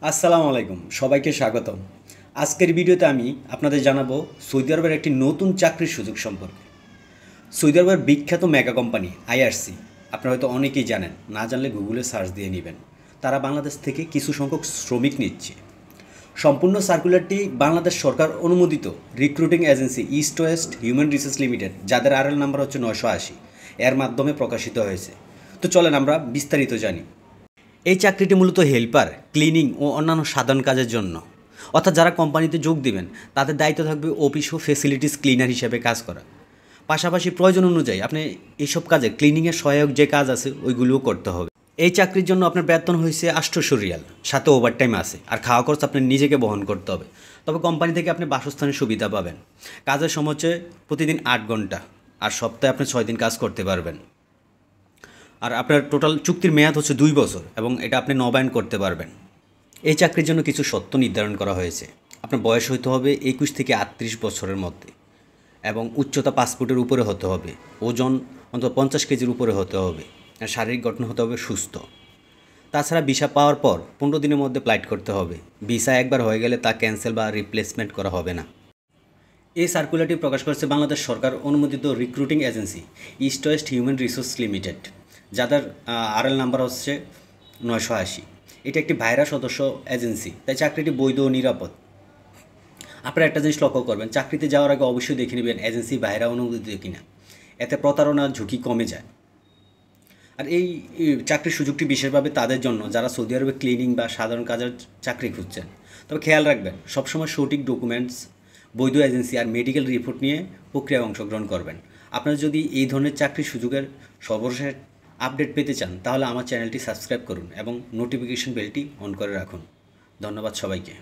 আসসালামু আলাইকুম, সবাইকে স্বাগতম। আজকের ভিডিওতে আমি আপনাদের জানাবো সৌদি আরবের একটি নতুন চাকরির সুযোগ সম্পর্কে। সৌদি আরবের বিখ্যাত মেগা কোম্পানি আইআরসি, আপনারা হয়তো অনেকেই জানেন, না জানলে গুগলে সার্চ দিয়ে নেবেন। তারা বাংলাদেশ থেকে কিছু সংখ্যক শ্রমিক নিচ্ছে। সম্পূর্ণ সার্কুলারটি বাংলাদেশ সরকার অনুমোদিত recruiting agency east West human resource limited, যাদের আরএল নাম্বার হচ্ছে 980, এর মাধ্যমে প্রকাশিত হয়েছে। তো চলেন আমরা বিস্তারিত জানি। এই চাকরিটি মূলত হেল্পার, ক্লিনিং ও অন্যান্য সাধারণ কাজের জন্য, অর্থাৎ যারা কোম্পানিতে যোগ দিবেন তাদের দায়িত্ব থাকবে অফিস ও ফেসিলিটিস ক্লিনার হিসেবে কাজ করা। পাশাপাশি প্রয়োজন অনুযায়ী আপনি এইসব কাজে ক্লিনিংয়ের সহায়ক যে কাজ আছে ওইগুলোও করতে হবে। এই চাকরির জন্য আপনার বেতন হয়েছে 800 রিয়াল, সাথে ওভারটাইম আছে, আর খাওয়া খরচ আপনার নিজেকে বহন করতে হবে। তবে কোম্পানি থেকে আপনি বাসস্থানের সুবিধা পাবেন। কাজের সময় হচ্ছে প্রতিদিন 8 ঘন্টা, আর সপ্তাহে আপনি 6 দিন কাজ করতে পারবেন। আর আপনার টোটাল চুক্তির মেয়াদ হচ্ছে 2 বছর, এবং এটা আপনি নবায়ন করতে পারবেন। এই চাকরির জন্য কিছু শর্ত নির্ধারণ করা হয়েছে। আপনার বয়স হতে হবে 21 থেকে 38 বছরের মধ্যে, এবং উচ্চতা 5 ফুটের উপরে হতে হবে, ওজন অন্তত 50 কেজির উপরে হতে হবে, আর শারীরিক গঠন হতে হবে সুস্থ। তাছাড়া ভিসা পাওয়ার পর 15 দিনের মধ্যে ফ্লাইট করতে হবে। ভিসা একবার হয়ে গেলে তা ক্যান্সেল বা রিপ্লেসমেন্ট করা হবে না। এই সার্কুলারটি প্রকাশ করেছে বাংলাদেশ সরকার অনুমোদিত recruiting agency east West human resource limited, যাদের আরএল নাম্বার হচ্ছে 980। এটা একটি ভাইরা সদস্য এজেন্সি, তাই চাকরিটি বৈধ ও নিরাপদ। আপনারা একটা জিনিস লক্ষ্য করবেন, চাকরিতে যাওয়ার আগে অবশ্যই দেখে নেবেন এজেন্সি ভাইরা অনুমোদিত কিনা, এতে প্রতারণার ঝুঁকি কমে যায়। আর এই চাকরির সুযোগটি বিশেষভাবে তাদের জন্য যারা সৌদি আরবে ক্লিনিং বা সাধারণ কাজের চাকরি খুঁজছেন। তবে খেয়াল রাখবেন, সবসময় সঠিক ডকুমেন্টস, বৈধ এজেন্সি আর মেডিকেল রিপোর্ট নিয়ে প্রক্রিয়ায় অংশগ্রহণ করবেন। আপনারা যদি এই ধরনের চাকরির সুযোগের সর্বশেষ আপডেট পেতে চান, তাহলে আমার চ্যানেলটি সাবস্ক্রাইব করুন এবং নোটিফিকেশন বেলটি অন করে রাখুন। ধন্যবাদ সবাইকে।